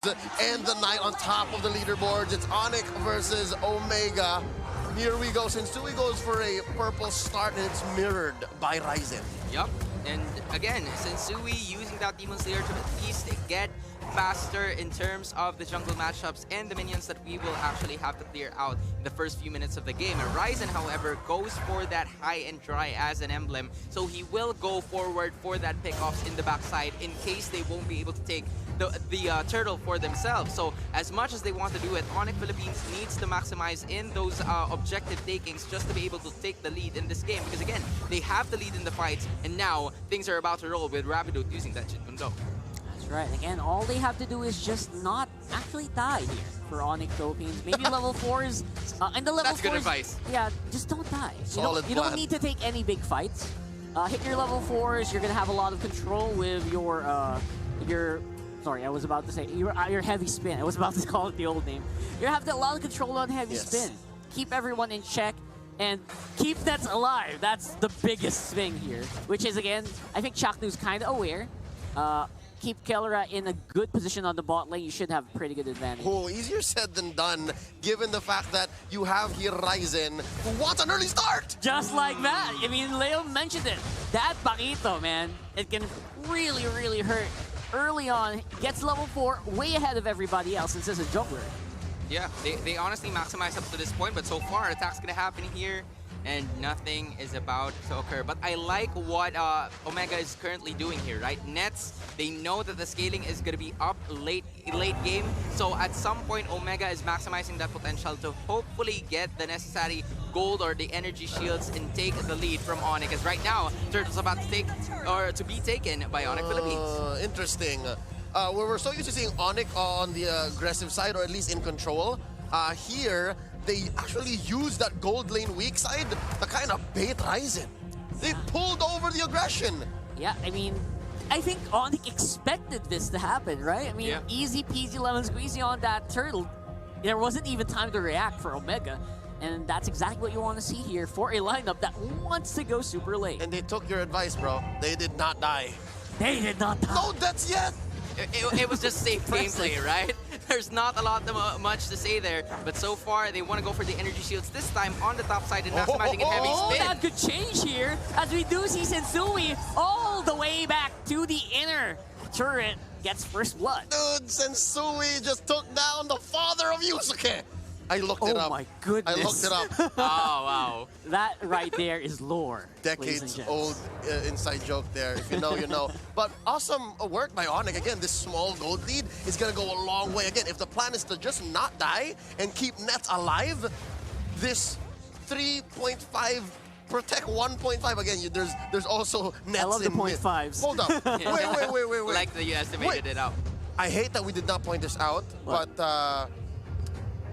and the night on top of the leaderboards. It's ONIC versus Omega. Here we go. Sensui goes for a purple start, and it's mirrored by Ryzen. Yup, and again, Sensui using that Demon Slayer to at least get faster in terms of the jungle matchups and the minions that we will actually have to clear out in the first few minutes of the game. And Ryzen, however, goes for that high and dry as an emblem, so he will go forward for that pickoffs in the backside in case they won't be able to take the turtle for themselves. So as much as they want to do it, ONIC Philippines needs to maximize in those objective takings just to be able to take the lead in this game, because again, they have the lead in the fights, and now things are about to roll with Rapido using that Jinmundo. Right, again, all they have to do is just not actually die here for ONIC Philippines. Maybe level 4s, and the level 4s... That's good advice. Yeah, just don't die. Solid you don't need to take any big fights. Hit your level 4s, you're gonna have a lot of control with your sorry, I was about to say, your heavy spin. I was about to call it the old name. You have a lot of control on heavy spin. Keep everyone in check, and keep Nets alive. That's the biggest thing here, which is, again, I think Chaknu's kind of aware. Keep Kellera in a good position on the bot lane. You should have a pretty good advantage. Oh, easier said than done, given the fact that you have here Ryzen, who wants an early start! Just like that. I mean, Leo mentioned it. That Paquito, man, it can really, really hurt. Early on, gets level 4, way ahead of everybody else since it's a jungler. Yeah, they honestly maximize up to this point, but so far, attack's gonna happen here, and nothing is about to occur. But I like what Omega is currently doing here, right? Nets, they know that the scaling is going to be up late game. So at some point, Omega is maximizing that potential to hopefully get the necessary gold or the energy shields and take the lead from ONIC. As right now, Turtle's about to be taken by ONIC Philippines. Interesting. We're so used to seeing ONIC on the aggressive side, or at least in control. Here, they actually used that gold lane weak side to kind of bait Ryzen. They pulled over the aggression. Yeah, I mean, I think ONIC expected this to happen, right? I mean, easy peasy lemon squeezy on that turtle. There wasn't even time to react for Omega. And that's exactly what you want to see here for a lineup that wants to go super late. And they took your advice, bro. They did not die. They did not die. No deaths yet! It was just safe gameplay, right? There's not a lot much to say there, but so far they want to go for the energy shields this time on the top side and maximizing in heavy spin. That could change here, as we do see Sensui all the way back to the inner turret. Gets first blood. Dude, Sensui just took down the father of Yusuke. I looked it up. Oh my goodness. I looked it up. Oh, wow. That right there is lore. Decades old inside joke there. If you know, you know. But awesome work by ONIC. Again, this small gold lead is going to go a long way. Again, if the plan is to just not die and keep Nets alive, this 3.5 protect 1.5 again. There's also Nets. I love the 0.5s. Hold up. Wait. Like that you estimated it out. I hate that we did not point this out, but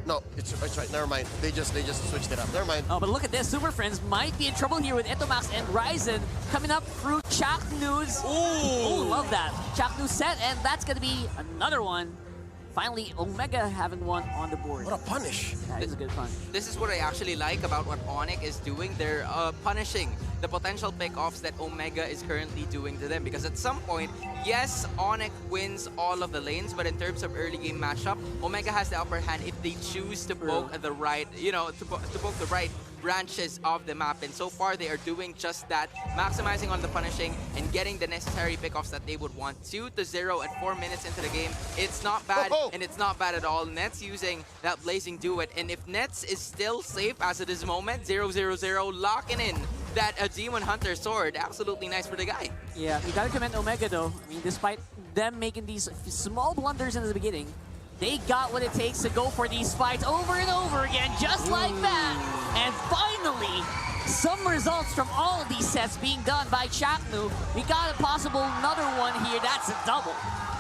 no, it's right. Never mind. They just switched it up. Never mind. Oh, but look at this. Super Friends might be in trouble here with Etomax and Ryzen coming up through Chaknu's. Oh, love that. Chaknu's set, and that's going to be another one. Finally, Omega having one on the board. What a punish. That is a good punish. This is what I actually like about what ONIC is doing. They're punishing the potential pickoffs that Omega is currently doing to them. Because at some point, yes, ONIC wins all of the lanes, but in terms of early game matchup, Omega has the upper hand if they choose to poke the right, to poke the right branches of the map, and so far they are doing just that, maximizing on the punishing and getting the necessary pickoffs that they would want. 2-0 at 4 minutes into the game. It's not bad, and it's not bad at all. Nets using that Blazing Duet, and if Nets is still safe as of this moment, 0-0-0, locking in that Demon Hunter sword. Absolutely nice for the guy. Yeah, you gotta commend Omega though. I mean, despite them making these small blunders in the beginning, they got what it takes to go for these fights over and over again, just like that. And finally, some results from all of these sets being done by Chaknu. We got a possible another one here. That's a double.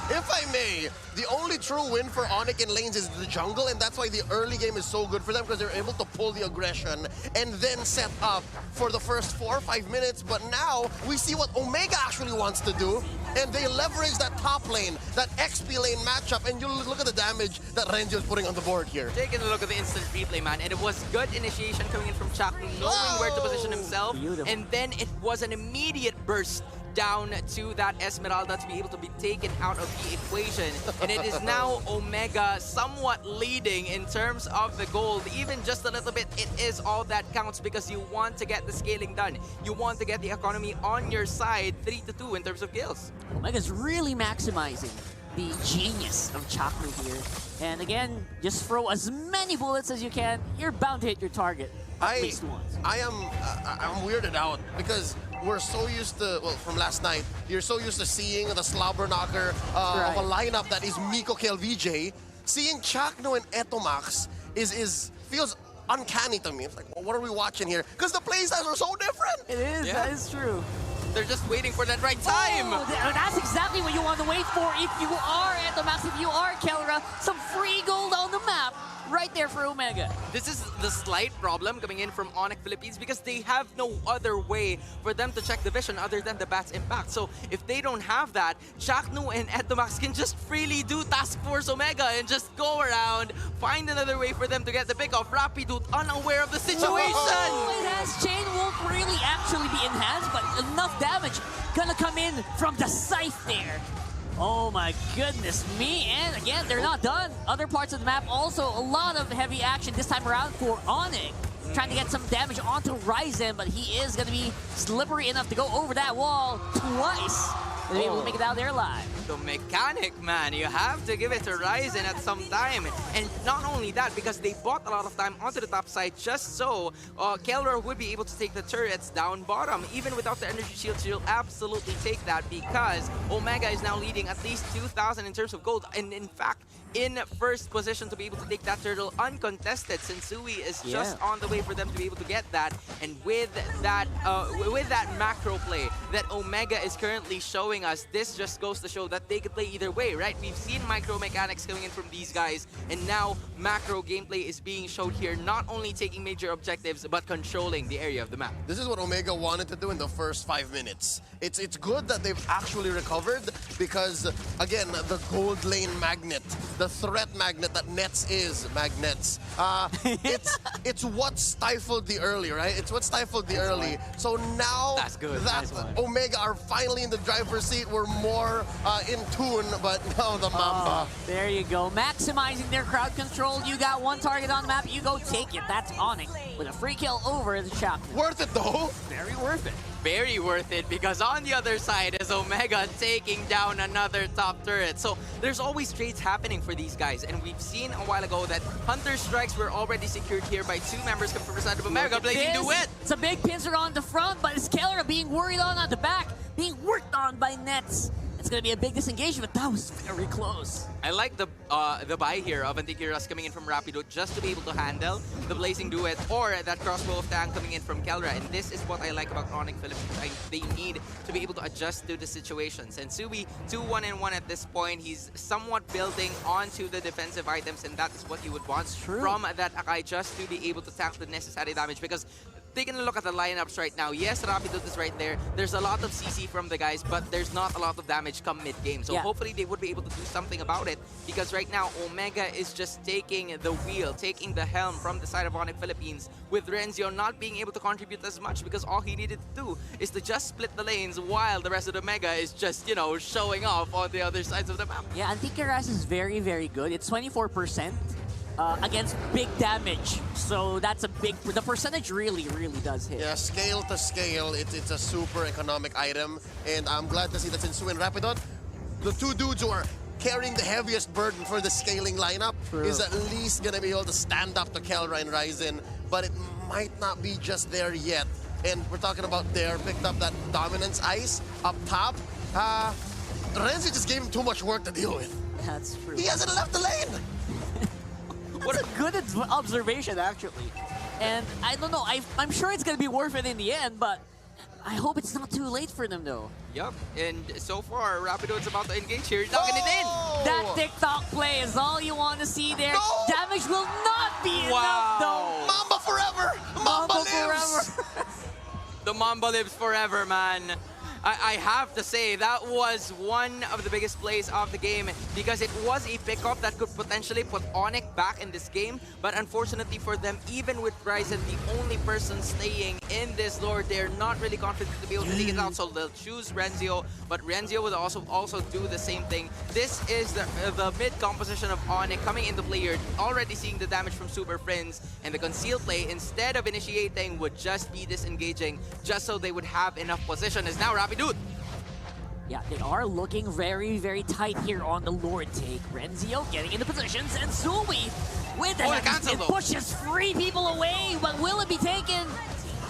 If I may, the only true win for ONIC in lanes is the jungle, and that's why the early game is so good for them, because they're able to pull the aggression and then set up for the first 4 or 5 minutes. But now, we see what Omega actually wants to do, and they leverage that top lane, that XP lane matchup, and you look at the damage that Renji is putting on the board here. Taking a look at the instant replay, man, and it was good initiation coming in from Chaknu, knowing where to position himself, and then it was an immediate burst down to that Esmeralda to be able to be taken out of the equation. And it is now Omega somewhat leading in terms of the gold. Even just a little bit, it is all that counts because you want to get the scaling done. You want to get the economy on your side, 3-2 in terms of kills. Omega's really maximizing the genius of Chakru here. And again, just throw as many bullets as you can. You're bound to hit your target at least once. I'm weirded out because we're so used to, well, from last night, you're so used to seeing the slobber knocker of a lineup that is Miko KLVJ. Seeing Chakno and Etomax feels uncanny to me. It's like, well, what are we watching here? Because the playstyles are so different. It is, that is true. They're just waiting for that right time. Oh, that's exactly what you want to wait for if you are Etomax, if you are Kelra. Some free gold on the map. Right there for Omega. This is the slight problem coming in from ONIC Philippines because they have no other way for them to check the vision other than the Bat's impact. So if they don't have that, Chaknu and Etomax can just freely do Task Force Omega and just go around, find another way for them to get the pick off. Rapidoot unaware of the situation. Oh, it has Chain won't really actually be enhanced, but enough damage gonna come in from the Scythe there. Oh my goodness me, and again, they're not done. Other parts of the map also a lot of heavy action this time around for ONIC. Trying to get some damage onto Ryzen, but he is going to be slippery enough to go over that wall twice. And be able to make it out there alive. The mechanic, man, you have to give it to Ryzen at some time. And not only that, because they bought a lot of time onto the top side just so Kelra would be able to take the turrets down bottom. Even without the energy shields, you'll absolutely take that because Omega is now leading at least 2,000 in terms of gold. And in fact, in first position to be able to take that turtle uncontested. Sensui is just on the way for them to be able to get that. And with that macro play that Omega is currently showing us, this just goes to show that they could play either way, right? We've seen micro mechanics coming in from these guys, and now macro gameplay is being showed here, not only taking major objectives, but controlling the area of the map. This is what Omega wanted to do in the first 5 minutes. It's good that they've actually recovered because, again, the gold lane magnet, the threat magnet that Nets is, Magnets, it's what stifled the early, right? It's what stifled the early. So now that Omega are finally in the driver's seat, we're more in tune, but now the Mamba. There you go. Maximizing their crowd control. You got one target on the map, you go take it. That's ONIC with a free kill over the shop. Worth it though. Very worth it. Very worth it because on the other side is Omega taking down another top turret. So there's always trades happening for these guys, and we've seen a while ago that Hunter Strikes were already secured here by 2 members coming from the side of Omega. Blazing Duet. It's a big pincer on the front, but it's Kelra being worried on the back, being worked on by Nets. It's going to be a big disengagement. That was very close. I like the buy here of Antikyras coming in from Rapidoot just to be able to handle the Blazing Duet or that crossbow of Tang coming in from Kelra. And this is what I like about ONIC Philippines. They need to be able to adjust to the situations. And Subi, 2-1-1 at this point. He's somewhat building onto the defensive items, and that is what he would want from that Akai, just to be able to tank the necessary damage. Because taking a look at the lineups right now, yes, Rapidoot is right there. There's a lot of CC from the guys, but there's not a lot of damage come mid-game. So hopefully they would be able to do something about it, because right now Omega is just taking the wheel, taking the helm from the side of ONIC Philippines, with Renzio not being able to contribute as much because all he needed to do is to just split the lanes while the rest of the Omega is just, you know, showing off on the other sides of the map. Yeah, Antikyras is very, very good. It's 24%. Against big damage, so that's a big. The percentage really does hit. Yeah, scale to scale, it's a super economic item, and I'm glad to see that Sensui and Rapidoot, the 2 dudes who are carrying the heaviest burden for the scaling lineup, is at least gonna be able to stand up to Kelra and Ryzen, but it might not be just there yet. And we're talking about there, picked up that dominance ice up top. Renzi just gave him too much work to deal with. That's true. He hasn't left the lane. That's a good observation, actually. And I don't know, I'm sure it's going to be worth it in the end, but I hope it's not too late for them, though. Yep, and so far, Rapidoot's about to engage here. He's knocking it in. That TikTok play is all you want to see there. Damage will not be enough, though. Mamba forever! Mamba lives! Forever. The Mamba lives forever, man. I have to say, that was one of the biggest plays of the game because it was a pickup that could potentially put ONIC back in this game. But unfortunately for them, even with Ryzen, the only person staying in this Lord, they're not really confident to be able to take it out. So they'll choose Renzio, but Renzio would also do the same thing. This is the mid composition of ONIC coming into play here, already seeing the damage from Super Friends, and the concealed play, instead of initiating, would just be disengaging, just so they would have enough position. As now Rapidude. Yeah, they are looking very, very tight here on the Lord take. Renzio getting into positions, and Zui with the it pushes 3 people away, but will it be taken?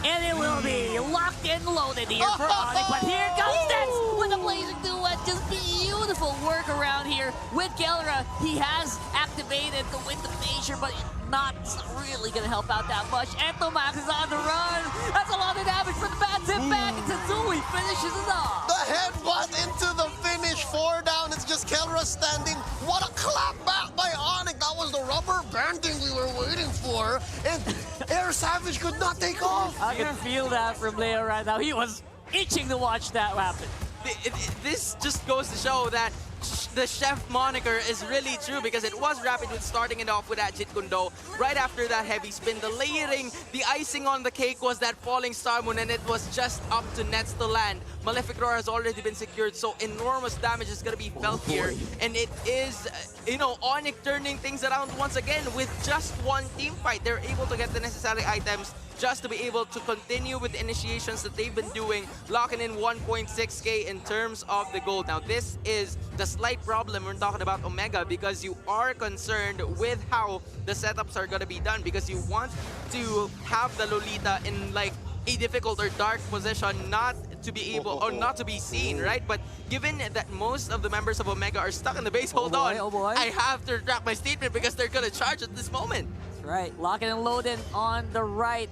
And it will be locked and loaded here for ONIC, but here comes Nets with a blazing duet. Just beautiful work around here with Kellera. He has activated the Wind of Nature, but not really going to help out that much. Entomax is on the run. That's a lot of damage for the bad tip back, and Zui finishes it off. The headbutt into the finish, 4 down. It's just Kellera standing. What a clap back by ONIC. That was the rubber banding we were waiting for. And Air Savage could not take off. I can feel that from Leo right now. He was itching to watch that happen. This just goes to show that the chef moniker is really true, because it was Rapidude starting it off with that Jit Kundo. Right after that heavy spin, the layering, the icing on the cake was that falling Star Moon, and it was just up to Nets to land. Malefic Roar has already been secured, so enormous damage is going to be felt here. And it is, you know, ONIC turning things around once again with just one team fight. They're able to get the necessary items just to be able to continue with the initiations that they've been doing, locking in 1.6k in terms of the gold. Now, this is the slight problem when talking about Omega, because you are concerned with how the setups are going to be done, because you want to have the Lolita in like a difficult or dark position, not to be able or not to be seen, right? But given that most of the members of Omega are stuck in the base, hold on, I have to retract my statement because they're going to charge at this moment. That's right, locking and loading on the right.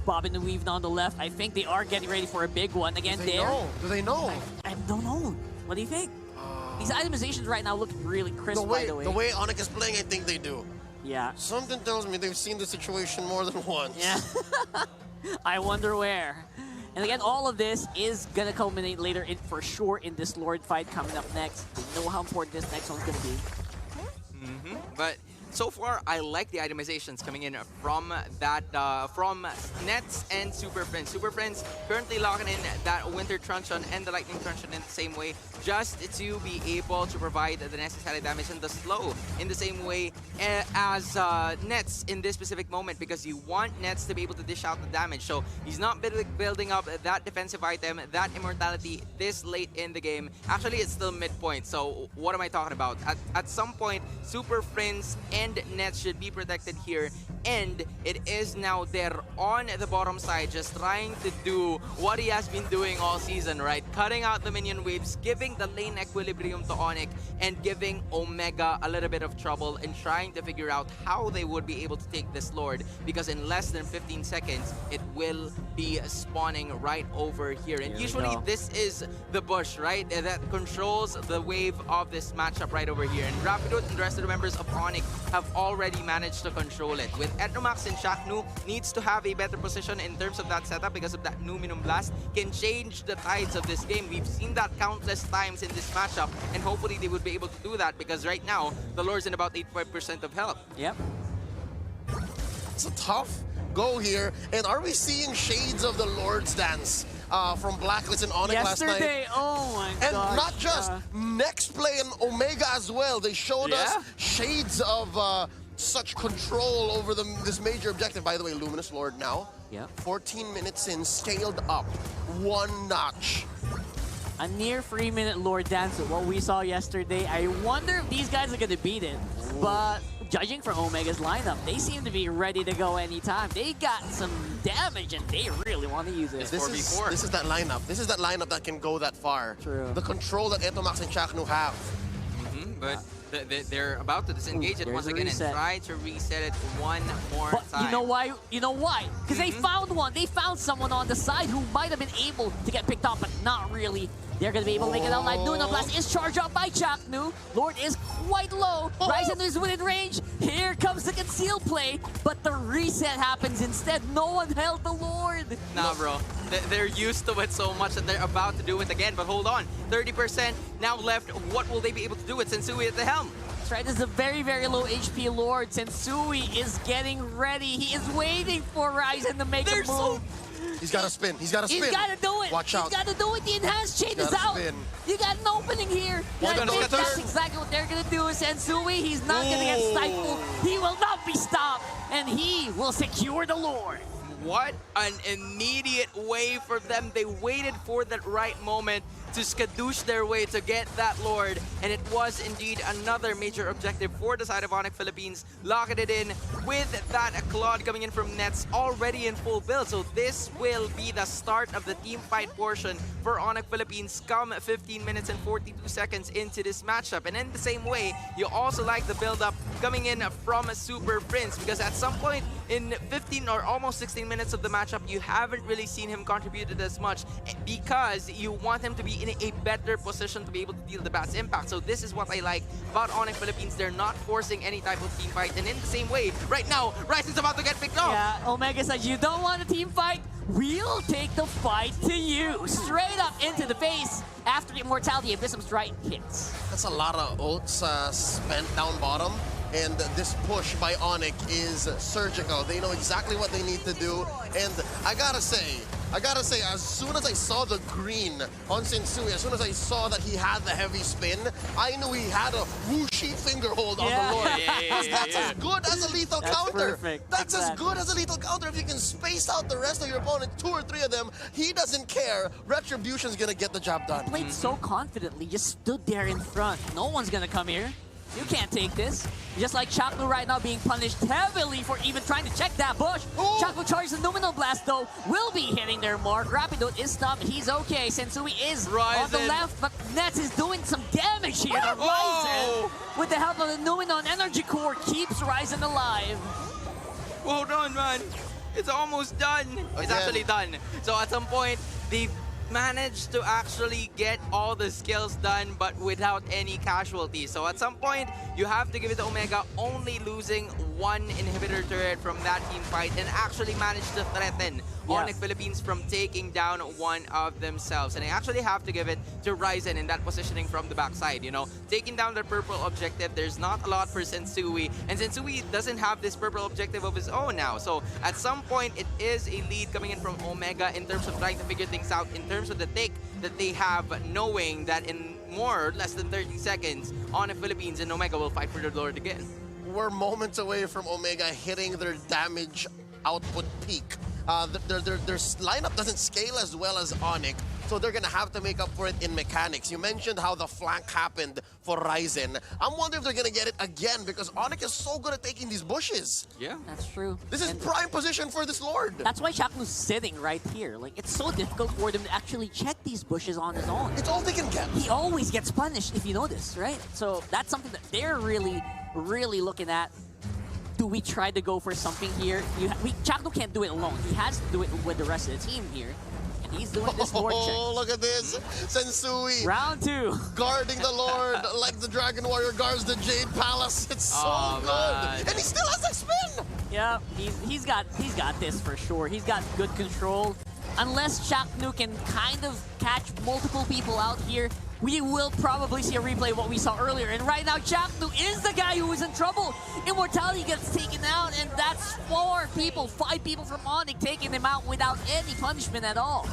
Bobbing and weaving on the left. I think they are getting ready for a big one again. Do they know? I don't know. What do you think? These itemizations right now look really crisp, by the way. The way ONIC is playing, I think they do. Yeah. Something tells me they've seen the situation more than once. Yeah. I wonder where. And again, all of this is gonna culminate later in for sure in this Lord fight coming up next. We know how important this next one's gonna be. But so far, I like the itemizations coming in from that from Nets and Super Friends. Super Friends currently locking in that Winter Truncheon and the Lightning Truncheon in the same way, just to be able to provide the necessary damage and the slow in the same way as Nets in this specific moment, because you want Nets to be able to dish out the damage. So he's not building up that defensive item, that immortality this late in the game. Actually, it's still midpoint. So what am I talking about? At some point, Super Friends and Nets should be protected here, and it is now there on the bottom side, just trying to do what he has been doing all season, right? Cutting out the minion waves, giving the lane equilibrium to ONIC, and giving Omega a little bit of trouble in trying to figure out how they would be able to take this Lord, because in less than 15 seconds, it will be spawning right over here. And usually this is the bush, right? That controls the wave of this matchup right over here. And Rapidude and the rest of the members of ONIC have already managed to control it. With Entomax and Shaknu needs to have a better position in terms of that setup, because of that Numinum Blast can change the tides of this game. We've seen that countless times in this matchup, and hopefully they would be able to do that, because right now the Lord's in about 85% of health. Yep. It's a tough go here. And are we seeing shades of the Lord's Dance from Blacklist and ONIC last night? Yesterday, oh my god. And not just next play and Omega as well. They showed us shades of such control over this major objective. By the way, Luminous Lord now. Yeah. 14 minutes in, scaled up 1 notch. A near 3-minute Lord Dance with what we saw yesterday. I wonder if these guys are going to beat it. But judging from Omega's lineup, they seem to be ready to go anytime. They got some damage and they really want to use it. This is that lineup. This is that lineup that can go that far. True. The control that Entomax and Shaknu have. But they're about to disengage it once again and try to reset it one more time. You know why? You know why? Because they found one. They found someone on the side who might have been able to get picked up, but not really. They're going to be able to make it out live. Numinum Blast is charged up by Chaknu. Lord is quite low. Ryzen is within range. Here comes the concealed play, but the reset happens instead. No one held the Lord. Nah, bro. They're used to it so much that they're about to do it again. But hold on, 30% now left. What will they be able to do with Sensui at the helm? That's right, this is a very, very low HP Lord. Sensui is getting ready. He is waiting for Ryzen to make a move. He's got to spin. He's got to spin. He's got to do it. Watch out. He's got to do it. The enhanced chain is out. Spin. You got an opening here. One And I think scatter. that's exactly what they're going to do. Sensui, he's not going to get stifled. He will not be stopped. And he will secure the Lord. What an immediate way for them. They waited for that right moment to skadoosh their way to get that Lord. And it was indeed another major objective for the side of ONIC Philippines. Locking it in with that Claude coming in from Nets already in full build. So this will be the start of the team fight portion for ONIC Philippines come 15 minutes and 42 seconds into this matchup. And in the same way, you also like the build-up coming in from Super Prince, because at some point in 15 or almost 16 minutes of the matchup, you haven't really seen him contributed as much because you want him to be in a better position to be able to deal the best impact. So this is what I like about ONIC Philippines. They're not forcing any type of team fight. And in the same way, right now, Ryzen's about to get picked off. Yeah, Omega says, you don't want a team fight? We'll take the fight to you. Straight up into the face after the Immortality Abyssum Strike hits. That's a lot of ults spent down bottom. And this push by ONIC is surgical. They know exactly what they need to do. And I gotta say, as soon as I saw the green on Sensui, as soon as I saw that he had the heavy spin, I knew he had a whooshy finger hold on the Lord. That's as good as a lethal counter. Perfect. That's exactly. as good as a lethal counter. If you can space out the rest of your opponent, 2 or 3 of them, he doesn't care. Retribution's gonna get the job done. Played so confidently, just stood there in front. No one's gonna come here. You can't take this. Just like Chaklu right now being punished heavily for even trying to check that bush. Chaklu charges the Numino Blast though, will be hitting their mark. Rapido is stopped, he's okay. Sensui is on the left, but Nets is doing some damage here to Ryzen. With the help of the Numino Energy Core, keeps Ryzen alive. Hold on, man. It's almost done. It's actually done. So at some point, they've managed to actually get all the skills done, but without any casualties. So at some point, you have to give it to Omega, only losing 1 inhibitor turret from that team fight, and actually managed to threaten ONIC Philippines from taking down one of themselves. And I actually have to give it to Ryzen in that positioning from the backside, you know. Taking down the purple objective, there's not a lot for Sensui, and Sensui doesn't have this purple objective of his own now. So at some point, it is a lead coming in from Omega in terms of trying to figure things out, in terms of the take that they have, knowing that in more or less than 30 seconds, ONIC Philippines and Omega will fight for the Lord again. We're moments away from Omega hitting their damage output peak. Their lineup doesn't scale as well as ONIC, so they're going to have to make up for it in mechanics. You mentioned how the flank happened for Ryzen. I'm wondering if they're going to get it again, because ONIC is so good at taking these bushes. Yeah. That's true. This is prime position for this Lord. That's why Chaklu's sitting right here. Like, it's so difficult for them to actually check these bushes on his own. It's all they can get. He always gets punished, if you notice, right? So that's something that they're really, really looking at. Do we try to go for something here? Chaklu can't do it alone. He has to do it with the rest of the team here. And he's doing this Lord check. Oh, look at this. Sensui Round 2. guarding the Lord like the Dragon Warrior guards the Jade Palace. It's so good. And he still has that spin. Yeah, he's got this for sure. He's got good control. Unless Chaklu can kind of catch multiple people out here, we will probably see a replay of what we saw earlier. And right now, Chaklu is the guy who is in trouble. Immortality gets taken out, and that's 5 people from ONIC taking him out without any punishment at all.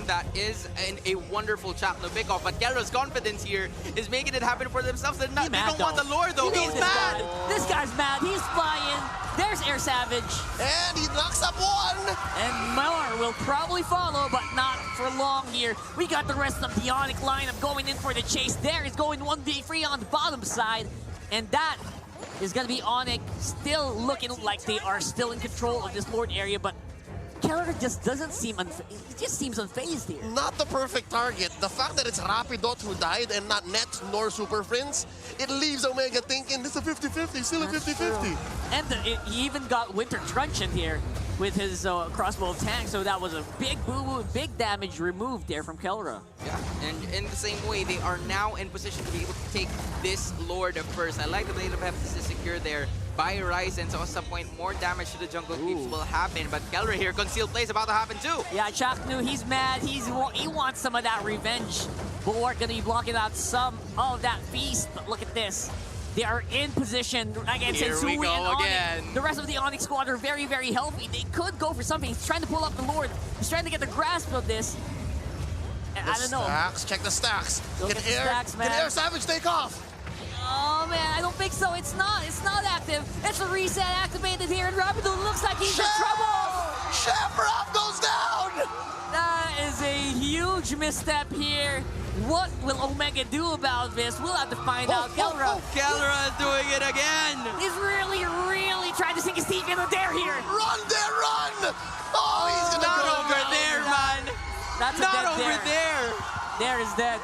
That is a wonderful Chaklu pickoff, but Kelra's confidence here is making it happen for themselves. They don't want the Lord though. He's mad. This guy's mad. He's flying. There's Air Savage. And he knocks up 1. And more will probably follow, but not for long here. We got the rest of the ONIC lineup going in for the chase. There is going 1v3 on the bottom side. And that is going to be ONIC still looking like they are still in control of this Lord area, but Keller just doesn't seem he just seems unfazed here. Not the perfect target. The fact that it's Rapidot who died and not Nets nor Super Prince, it leaves Omega thinking this is a 50-50, still a 50-50. And he even got Winter Truncheon here with his crossbow of tank, so that was a big boo-boo, big damage removed there from Kelra. Yeah, and in the same way, they are now in position to be able to take this Lord first. I like the Blade of Hephaestus secure there by Ryzen. So at some point, more damage to the jungle creeps will happen. But Kelra here, concealed play is about to happen too. Yeah, Chaknu, he's mad. He wants some of that revenge. Bulwark gonna be blocking out some of that feast. But look at this. They are in position against Here we Sensui go and again. ONIC. The rest of the ONIC squad are very, very healthy. They could go for something. He's trying to pull up the Lord. He's trying to get the grasp of this. And I don't know. Stacks, check the stacks. Look at the stacks, man. Can Air Savage take off? Oh man, I don't think so. It's not active. It's a reset activated here, and Rapido looks like he's in trouble. Shamrock goes down! That is a huge misstep here. What will Omega do about this? We'll have to find out. Kelra. Kelra is doing it again. He's really, really trying to sink his teeth in the dare here. Run, there, run! Oh, he's gonna Not go over down. there, man. That's a Not dead over dare. there. Dare is dead.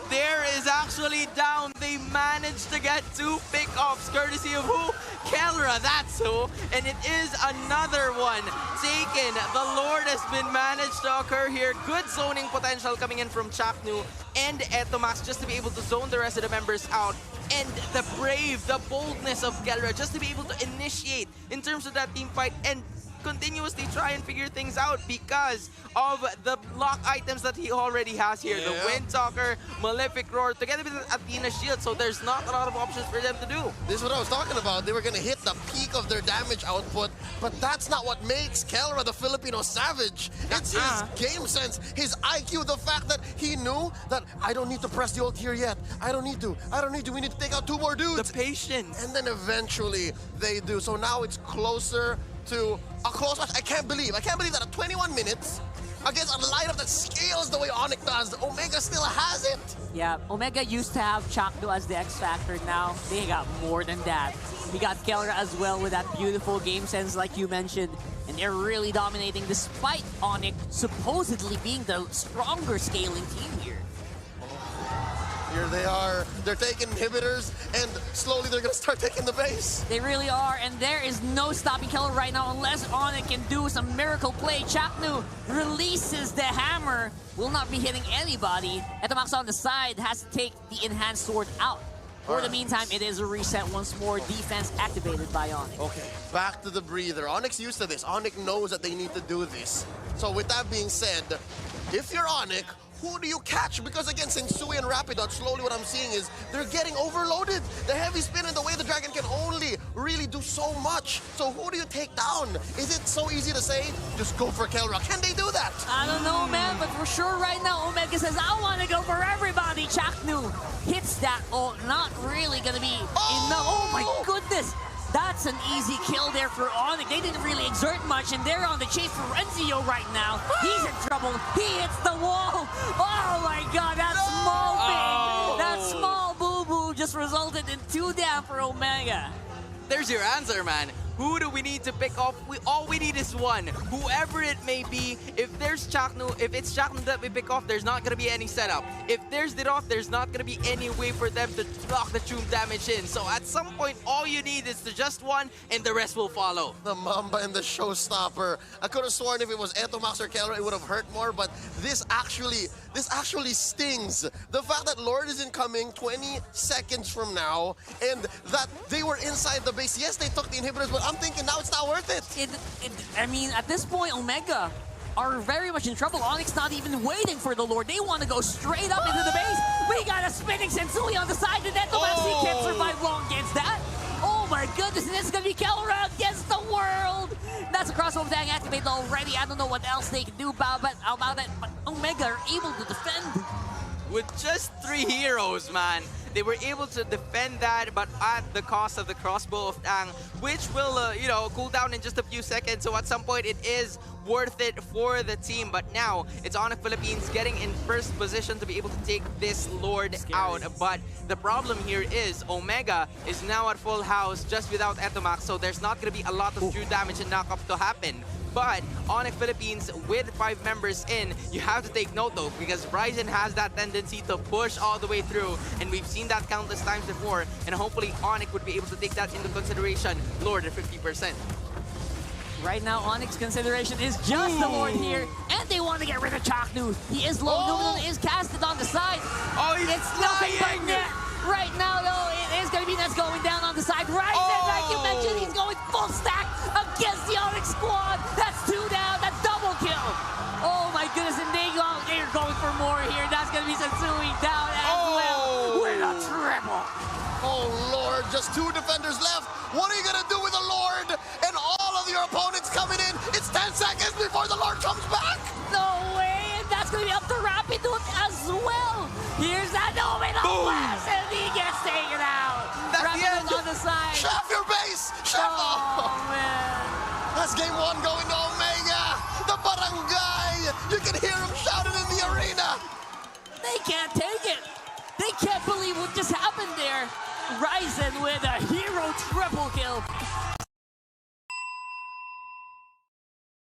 There is actually down. They managed to get 2 pickoffs courtesy of who? Kelra, that's who. And it is another one taken. The Lord has been managed to occur here. Good zoning potential coming in from Chaknu and Etomax just to be able to zone the rest of the members out. And the brave, the boldness of Kelra just to be able to initiate in terms of that team fight and continuously try and figure things out because of the block items that he already has here. Yeah. The Windtalker, Malefic Roar, together with Athena Shield, so there's not a lot of options for them to do. This is what I was talking about. They were gonna hit the peak of their damage output, but that's not what makes Kelra the Filipino savage. It's his game sense, his IQ, the fact that he knew that I don't need to press the ult here yet. I don't need to. We need to take out 2 more dudes. The patience. And then eventually they do. So now it's closer to a close match. I can't believe that at 21 minutes against a lineup that scales the way ONIC does, Omega still has it. Yeah, Omega used to have Chakdu as the X Factor. Now they got more than that. We got Kelra as well with that beautiful game sense like you mentioned. And they're really dominating despite ONIC supposedly being the stronger scaling team here. Here they are. They're taking inhibitors, and slowly they're gonna start taking the base. They really are, and there is no stopping Kelra right now unless ONIC can do some miracle play. Chaknu releases the hammer, will not be hitting anybody. Etomax on the side has to take the enhanced sword out. For the meantime, it is a reset once more, defense activated by ONIC. Okay, back to the breather. ONIC's used to this. ONIC knows that they need to do this. So with that being said, if you're ONIC, who do you catch? Because again, Sensui and Rapidot, slowly what I'm seeing is they're getting overloaded. The heavy spin and the way the dragon can only really do so much. So who do you take down? Is it so easy to say, just go for Kelra? Can they do that? I don't know, man, but for sure right now, Omega says, I want to go for everybody. Chaknu hits that ult, not really going to be enough. Oh my goodness. That's an easy kill there for ONIC. They didn't really exert much, and they're on the chase for Renzio right now. He's in trouble. He hits the wall. Oh my god, that small thing, that small boo-boo just resulted in 2 down for Omega. There's your answer, man. Who do we need to pick off? All we need is one. Whoever it may be, if it's Chaknu that we pick off, there's not going to be any setup. If there's Diroth, there's not going to be any way for them to block the Tomb damage in. So at some point, all you need is to just one, and the rest will follow. The Mamba and the Showstopper. I could have sworn if it was Etomax or Kelra, it would have hurt more, but this actually stings. The fact that Lord isn't coming 20 seconds from now, and that they were inside the base. Yes, they took the inhibitors, but I'm thinking now it's not worth it. I mean, at this point, Omega are very much in trouble. ONIC's not even waiting for the Lord. They want to go straight up into the base. We got a spinning Sensui on the side, and Etomax, he can't survive long against that. Oh my goodness, and this is going to be Kelra against the world. That's a crossover tag activated already. I don't know what else they can do about it, but Omega are able to defend. With just 3 heroes, man. They were able to defend that, but at the cost of the crossbow of Tang, which will, cool down in just a few seconds. So at some point, it is worth it for the team. But now, it's ONIC Philippines getting in first position to be able to take this Lord out. But the problem here is Omega is now at full house just without Etomax, so there's not going to be a lot of true damage and knockup to happen. But ONIC Philippines, with 5 members in, you have to take note though, because Ryzen has that tendency to push all the way through, and we've seen that countless times before, and hopefully ONIC would be able to take that into consideration. Lord at 50%. Right now, ONIC's consideration is just the Lord here, and they want to get rid of Chaknu. He is low, Numenor is casted on the side. Oh, he's It's nothing but net. Right now, though, it is going to be Nets going down on the side. Ryzen, like you Oh, Lord, just 2 defenders left. What are you going to do with the Lord? And all of your opponents coming in. It's 10 seconds before the Lord comes back. No way! And that's going to be up to Rapidoot as well. Here's that Domino Blast, and he gets taken out. That's the end. Rapidoot on the side. Chef your base. Chef. Oh, man. That's game 1 going to Omega. The barangay. You can hear him shouting in the arena. They can't take it. They can't believe what just happened there. Ryzen with a hero triple kill.